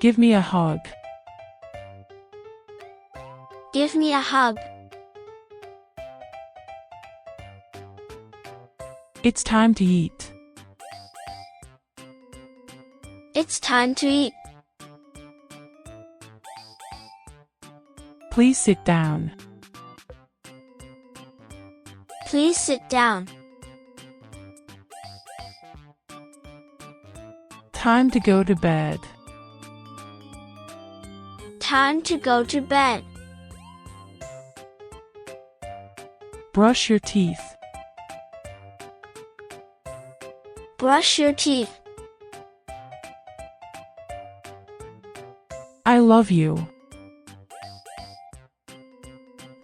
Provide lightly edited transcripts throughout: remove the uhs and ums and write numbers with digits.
Give me a hug. Give me a hug. It's time to eat. It's time to eat. Please sit down. Please sit down. Time to go to bed. Time to go to bed. Brush your teeth. Brush your teeth. I love you.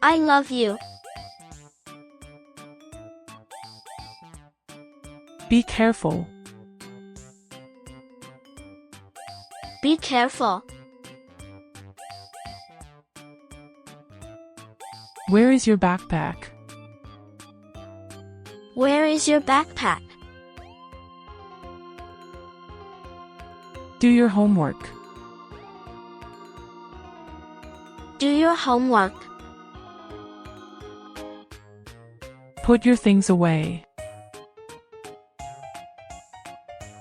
I love you. Be careful. Be careful. Where is your backpack? Where is your backpack? Do your homework. Do your homework. Put your things away.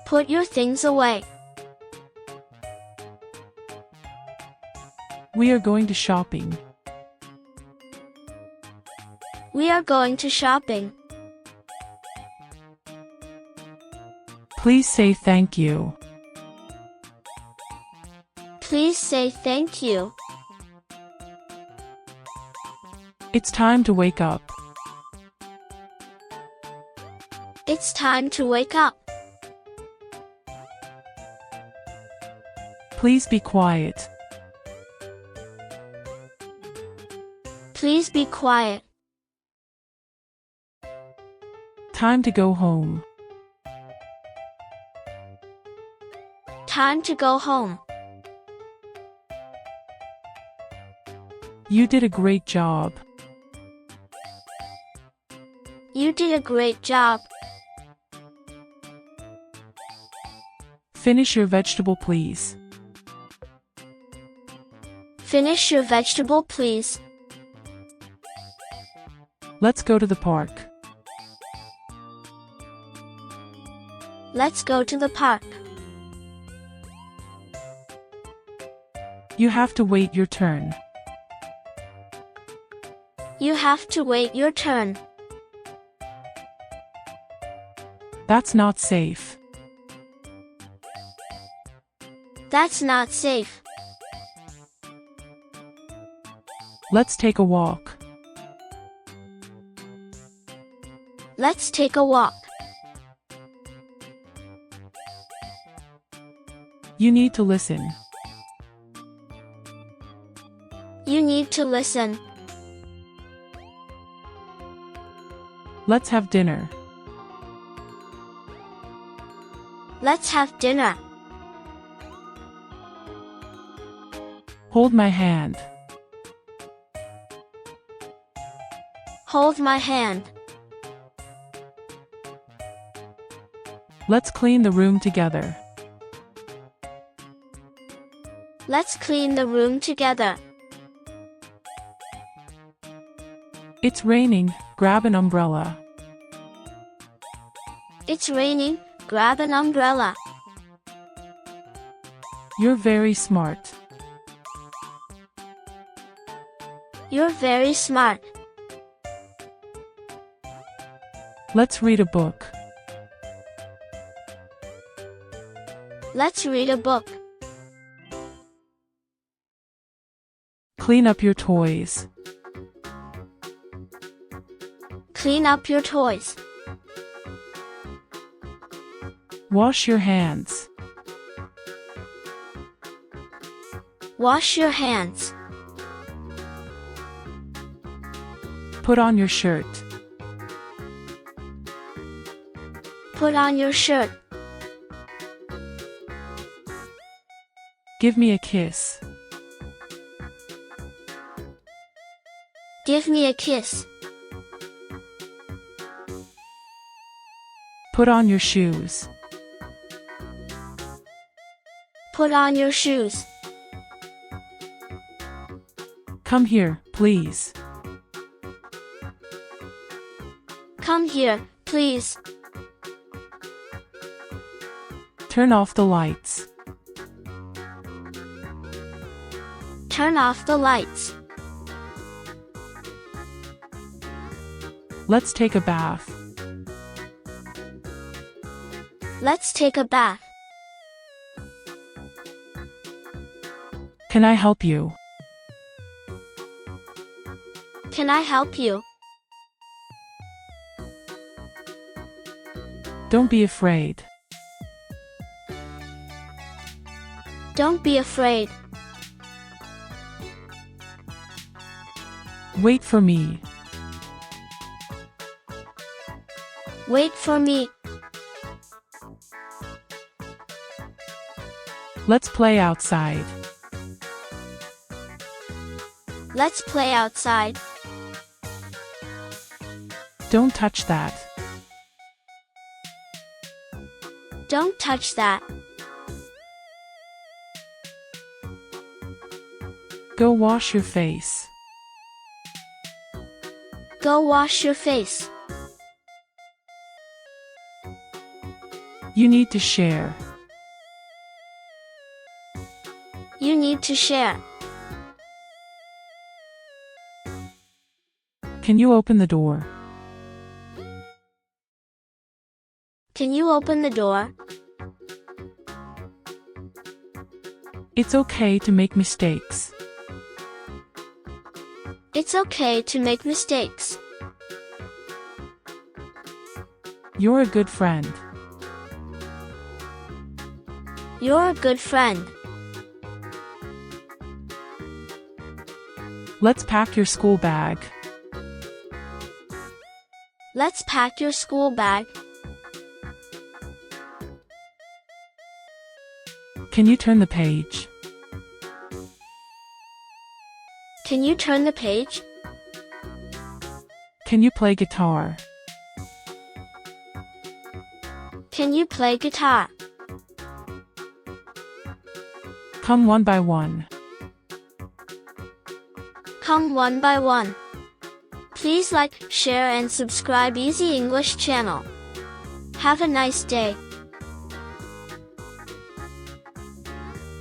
Put your things away. We are going to shopping. We are going to shopping. Please say thank you. Please say thank you. It's time to wake up. It's time to wake up. Please be quiet. Please be quiet. Time to go home. Time to go home. You did a great job. You did a great job. Finish your vegetable, please. Finish your vegetable, please. Let's go to the park. Let's go to the park. You have to wait your turn. You have to wait your turn. That's not safe. That's not safe. Let's take a walk. Let's take a walk. You need to listen. You need to listen. Let's have dinner. Let's have dinner. Hold my hand. Hold my hand. Let's clean the room together. Let's clean the room together. It's raining, grab an umbrella. It's raining, grab an umbrella. You're very smart. You're very smart. Let's read a book. Let's read a book. Clean up your toys. Clean up your toys. Wash your hands. Wash your hands. Put on your shirt. Put on your shirt. Give me a kiss. Give me a kiss. Put on your shoes. Put on your shoes. Come here, please. Come here, please. Turn off the lights. Turn off the lights. Let's take a bath. Let's take a bath. Can I help you? Can I help you? Don't be afraid. Don't be afraid. Wait for me. Wait for me. Let's play outside. Let's play outside. Don't touch that. Don't touch that. Go wash your face. Go wash your face. You need to share. You need to share. Can you open the door? Can you open the door? It's okay to make mistakes. It's okay to make mistakes. You're a good friend. You're a good friend. Let's pack your school bag. Let's pack your school bag. Can you turn the page? Can you turn the page? Can you play guitar? Can you play guitar? Come one by one. Come one by one. Please like, share and subscribe Easy English channel. Have a nice day.